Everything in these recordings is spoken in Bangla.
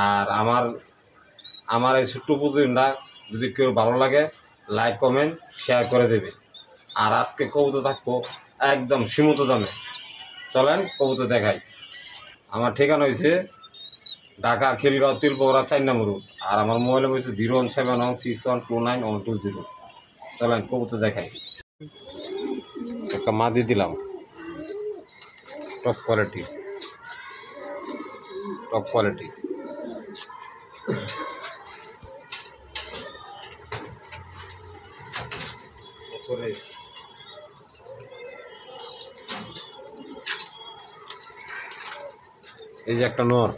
আর আমার আমার এই ছোট্ট প্রতিদিনটা যদি কেউ ভালো লাগে লাইক কমেন্ট শেয়ার করে দেবে। আর আজকে কবুতর থাকবো একদম সীমিত দামে। চলেন কবুতর দেখাই। আমার ঠিকানা হয়েছে ঢাকা খিলগাঁও তিলপোড়া 4 নম্বর রোড। আর আমার মোবাইল হয়েছে 01716129120। চলেন কবুতর দেখাই। একটা মাদি দিলাম, টপ কোয়ালিটি। এই যে একটা নর,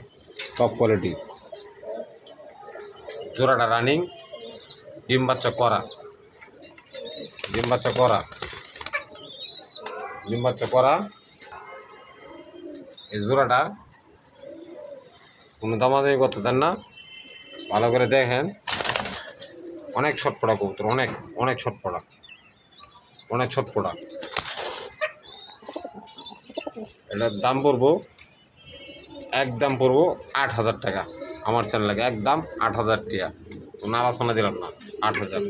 টপ কোয়ালিটি, জোড়াটা রানিং, ডিম বাচ্চা করা। এই জোড়াটা কোনো দামাদামি করতে দেন না, ভালো করে দেখেন। অনেক ছটপড়া কবুতর, অনেক ছটপড়া। এটার দাম পড়বো, একদম পড়বো 8,000 টাকা। আমার চ্যানেলে একদম 8,000 টাকা, কোনো আলোচনা দিলাম না। 8,000।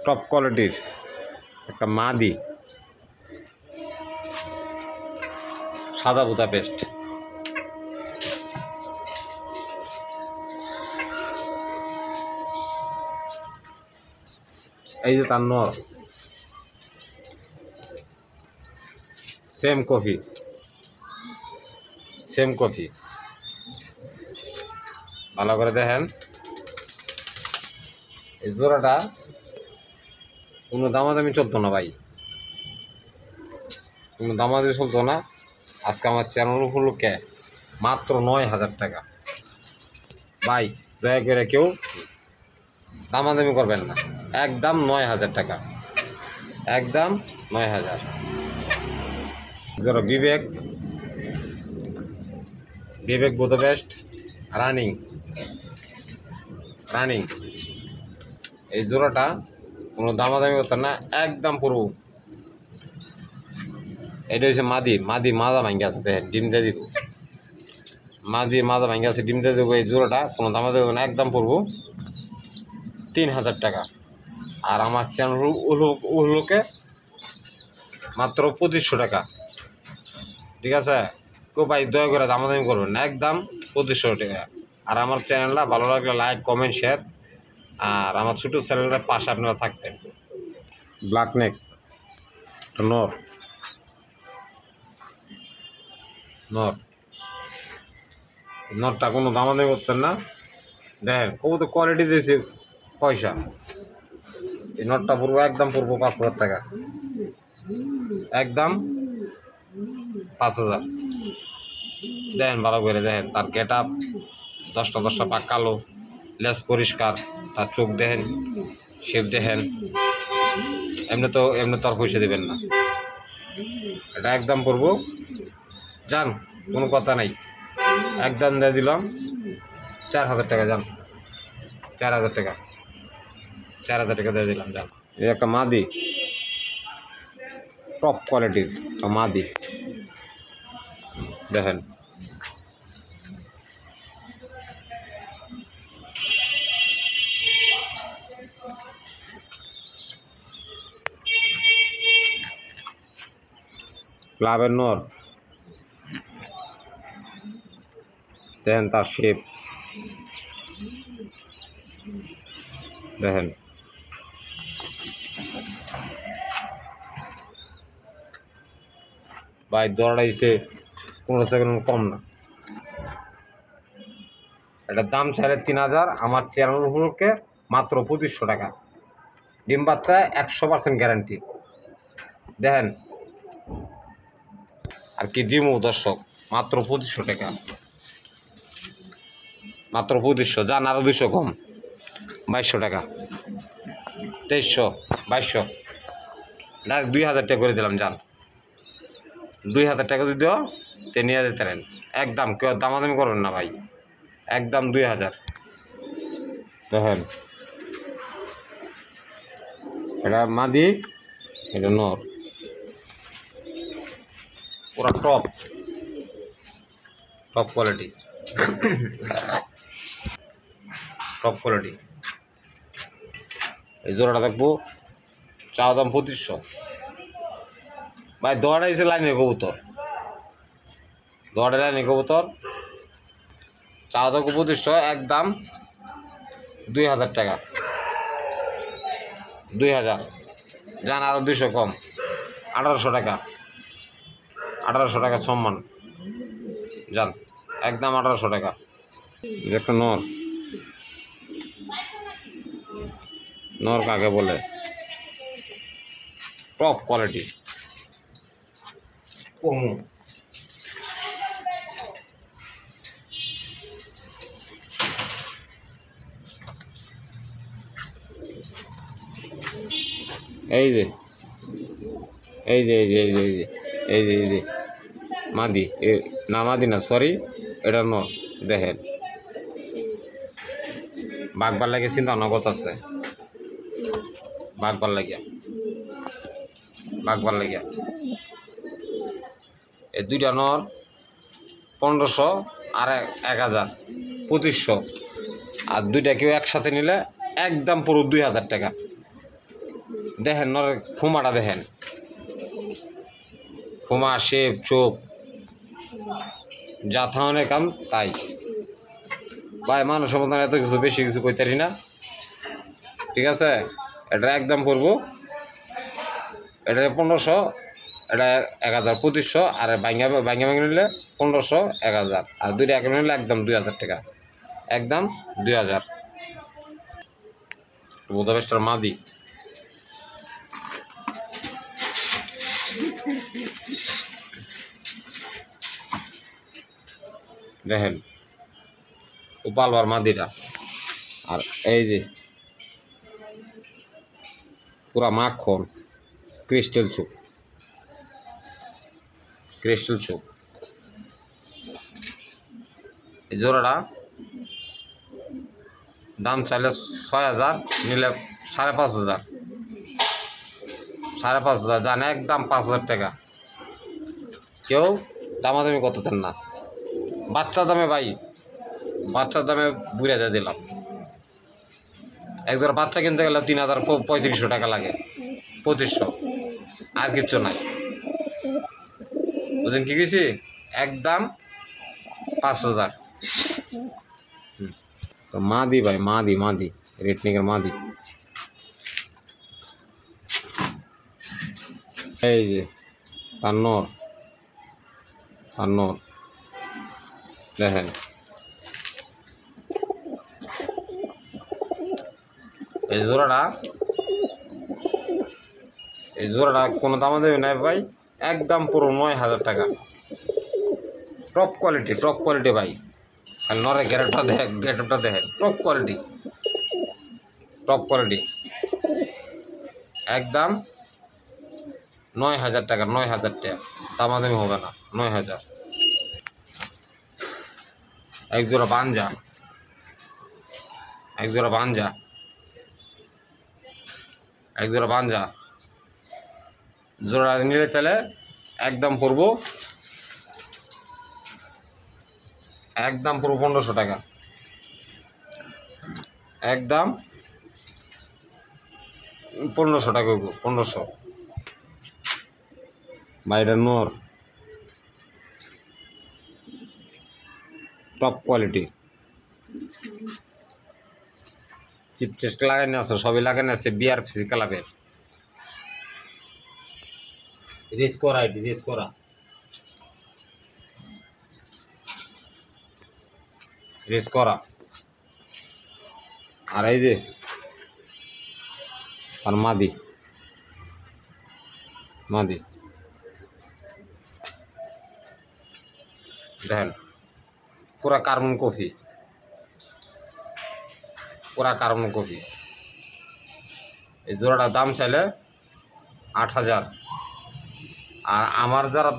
টপ কোয়ালিটির একটা মাদি, সাদা বুদাপেস্ট। এই যে তার নর, সেম কফি। ভালো করে দেখেন। এই জোড়াটা কোনো দামাদামি চলতো না ভাই, কোনো দামাদামি চলতো না। আজকে আমার চ্যানেল উপলক্ষে মাত্র 9,000 টাকা। ভাই দয়া করে কেউ দামাদামি করবেন না, একদম 9,000 টাকা, একদম 9,000। জোড়া বিবেক বুদাপেস্ট রানিং। এই জোড়াটা কোনো দামাদামি করতেন না, একদম পড়ব। এটা হচ্ছে মাদি মাজা ভাঙ্গি আছে, দেখেন ডিম দিয়ে দিব। মাজা ভাঙ্গি আছে, ডিম দিয়ে দেবো। এই জোড়াটা কোনো দামাদামি করবেন না, একদম পড়ব 3,000 টাকা। আর আমার চ্যানেল ওগুলোকে মাত্র 2,500 টাকা। ঠিক আছে, কেউ ভাই দয়া করে দামাদামি করবেন না, একদম 2,500 টাকা। আর আমার চ্যানেলটা ভালো লাগলে লাইক কমেন্ট শেয়ার, আর আমার ছোটো চ্যানেলের পাশে আপনারা থাকবেন। ব্ল্যাক নেক নরটা কোনো দামাদামি করতেন না। দেখেন কবুতর কোয়ালিটি দিয়েছি পয়সা। এই নটটা পড়বো একদম 5,000 টাকা, একদম 5,000। দেখেন ভালো করে দেখেন, তার গেট আপ 10টা পাক কালো, লেজ পরিষ্কার, তার চোখ দেখেন, শেপ দেখেন। এমনি তো আর পয়সা দেবেন না। এটা একদম পড়বো, যান কোনো কথা নাই, একদম দিয়ে দিলাম 4,000 টাকা। যান 4,000 টাকা, 4,000 টাকা দিয়ে দিলাম। যান। এই একটা মাদি, টপ কোয়ালিটির মাদি, দেখেন। ক্লাবের নর, দেখেন তার শেপ দেখেন। ভাই দরটা দিচ্ছে 15 সেকেন্ড কম না। এটার দাম চাইলে 3,000, আমার চ্যানেল উপলক্ষে মাত্র 2,500 টাকা। ডিম বাচ্চা 100% গ্যারান্টি। দেখেন আর কি দিমু দর্শক, মাত্র 2,500 টাকা, মাত্র 2,500। যান আরও 200 কম, 2,200 টাকা, 2,300, 2,200, ডাইরেক্ট 2,000 টাকা করে দিলাম। যান 2,000 টাকা যদি দিও তে নিয়ে যেতে পারেন, একদম কেউ দামাদামি করবেন না ভাই, একদম 2,000। দেখেন এটা মাদি, এটা নর, পুরা top. Top quality, top quality. এই জোড়াটা দেখবো, চাওয়া দাম 2500। ভাই দোয়াটা এসে লাইনের কবুতর, দোয়াটা লাইনের কবুতর, চাওয়া দাম 2500, একদম 2000 টাকা, 2000। যান আরও 200 কম, 1800 টাকা, 1800 টাকা সম্মান। যান একদম 1800 টাকা। একটা নর, নর কাকে বলে, টপ কোয়ালিটি। এই যে এই যে এই যে এই যে এই যে এই যে এই যে মাদি, না মাদি না, সরি, এটা নর। দেখেন বাঘবার লাগে চিন্তা ভাবনা করতেছে, বাঘবার লাগিয়া, বাঘবার লাগিয়া। এই দুইটা নর 1500 আর 1000, 2500। আর দুইটা কেউ একসাথে নিলে একদম পুরো 2000 টাকা। দেখেন নরের ফুমাটা দেখেন, ফুমা, শেপ, চোখ, যা থাউনের কাম তাই। ভাই মানুষের মতন এত কিছু বেশি কিছু কইতারি না, ঠিক আছে। এটা একদম পড়বো, এটা 1500, এটা 1000, 2500। আর ভাঙ্গা ভাঙ্গা ভাঙ্গা নিলে 1500, 1000। আর দুইটা এক নিলে একদম 2000 টাকা, একদম 2000। বোধাবেশটার মাদি, দেখেন উপালবার মাদিটা। আর এই যে পুরা মাখন, ক্রিস্টাল চোখ, ক্রিস্টাল চোখ। এই জোড়াটা দাম চাইলে 6000, নিলে 5500, 5500। জানে একদম 5000 টাকা। কেউ দামাদামি করতে দেন না, বাচ্চা দামে ভাই, বাচ্চার দামে বুড়ে দিয়ে দিলাম। একজোড়া বাচ্চা কিনতে গেলে 3500 টাকা লাগে, 2500, আর কিচ্ছু নাই। বুঝলেন কি গেছি, একদম 5000। তো মাদি ভাই, মাদি, মাদি, রেটনিকের মাদি। এই যে তার নর, তার নর দেখেন। এই জোড়াটা কোনো দামে দেবে না ভাই, একদম পুরো 9000 টাকা। টপ কোয়ালিটি, টপ কোয়ালিটি ভাই। আর নরে গেটআপটা দেখেন, গেটআপটা দেখেন, টপ কোয়ালিটি, টপ কোয়ালিটি। একদম 9000 টাকা, 9000 টাকা, দামাদামি হবে না, 9000। একজোড়া বাঞ্জা, একজোড়া বাঞ্জা, একজোড়া বাঞ্জা। জোড়া নিলে চলে একদম পড়বো, একদম পুরো 1500 টাকা, একদম 1500 টাকা, 1500। বাইরের নর, টপ কোয়ালিটি। চিপ টেস্ট লাগানো আছে, সবই লাগানো আছে বিআর ফিজিক্যাল ক্লাবের। রেস করা, এটি রেস করা, রেস করা। আর এই যে আর মাদি, মাদি দেখেন পুরা কার্বন কফি, পুরা কার্বন কফি। এই জোড়াটার দাম চাইলে 8000। আর আমার যারা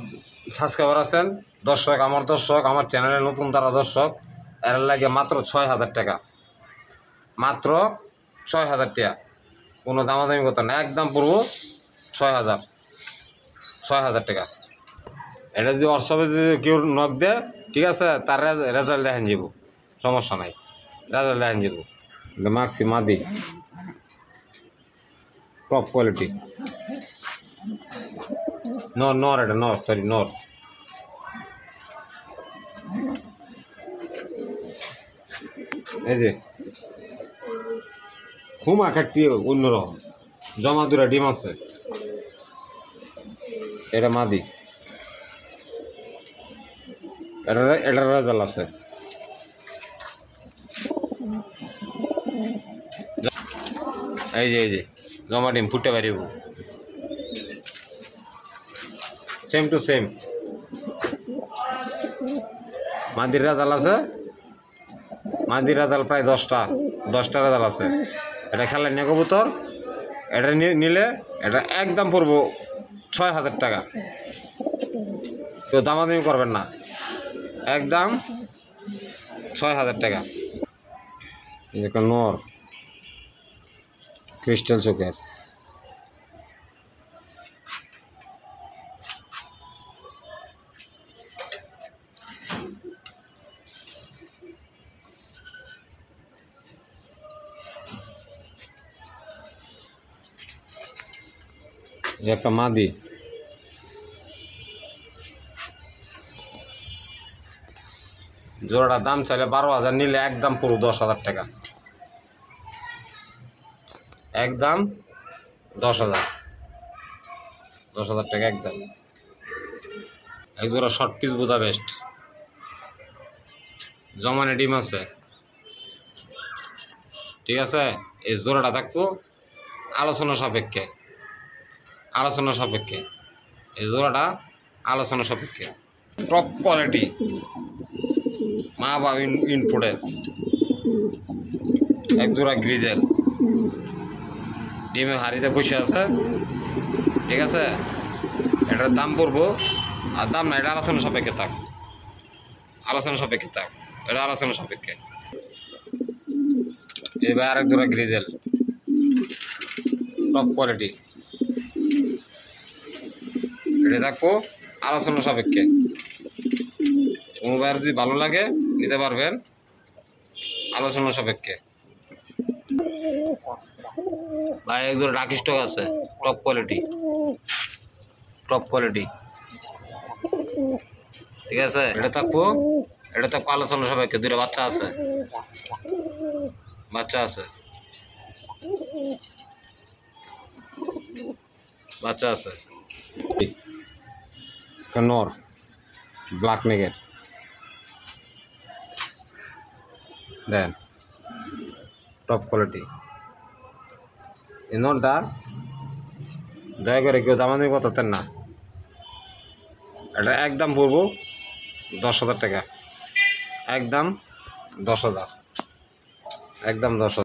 সাবস্ক্রাইবার আছেন, দর্শক, আমার দর্শক, আমার চ্যানেলে নতুন যারা দর্শক, এর লাগে মাত্র 6000 টাকা, মাত্র 6000 টাকা। কোনো দামাদামি করতে না, একদম পুরো 6000, 6000 টাকা। এটা যদি হোয়াটসঅ্যাপে যদি কেউ নক দেয়, ঠিক আছে, তার রেজাল্ট দেখেন যাব, সমস্যা নাই, রেজাল্ট দেখেন যাব। মাক্সি মাদি টপ কোয়ালিটি, নর নর, এটা নর, সরি নর। এই যে খুব আকারটি অন্যরকম, জমা দুরা ডিম আছে। এটা মাদি, এটার রেজাল্ট আছে। এই যে জমা ডিম ফুটে পারিব, সেম টু সেম। মাদির রেজাল্ট আছে, মাদির রেজাল্ট প্রায় 10টা রেজাল্ট আছে। এটা খেলার নিয়ে কবুতর, এটা নিলে এটা একদম পড়বো 6,000 টাকা। কেউ দামাদামি করবেন না, একদম 6,000 টাকা। একটা নর ক্রিস্টাল চোখের, একটা মাদি। জোড়াটার দাম চাইলে 12,000, নিলে একদম পুরো 10,000 টাকা, একদম 10,000 টাকা একদম। এক জোড়া শর্ট পিস বোধা বেস্ট, জমানে ডিম আছে। ঠিক আছে, এই জোড়াটা থাকবো আলোচনা সাপেক্ষে, এই জোড়াটা আলোচনা সাপেক্ষে। টপ কোয়ালিটি মা বা ইনপুটের এক জোড়া গ্রিজেল, ডিমে হাড়িতে বসে আছে। ঠিক আছে, এটার দাম পড়বো, আর দাম না, এটা আলোচনা সাপেক্ষে থাক, এটা আলোচনা সাপেক্ষে। এবার আরেক জোড়া গ্রিজেল টপ কোয়ালিটি, এটা থাকবো আলোচনা সাপেক্ষে। মোবাইল যদি ভালো লাগে নিতে পারবেন, আলোচনা সাপেক্ষে। ভাই এক জোড়া ডাকি স্টক আছে, টপ কোয়ালিটি। ঠিক আছে, এটা থাকবো আলোচনা সাপেক্ষে। 2টা বাচ্চা আছে। নর ব্ল্যাক নেগের দেন, টপ কোয়ালিটি। এই নরটা দয়া করে কেউ দামাদামি করতেন না, এটা একদম পড়বো 10,000 টাকা, একদম 10,000, একদম 10,000।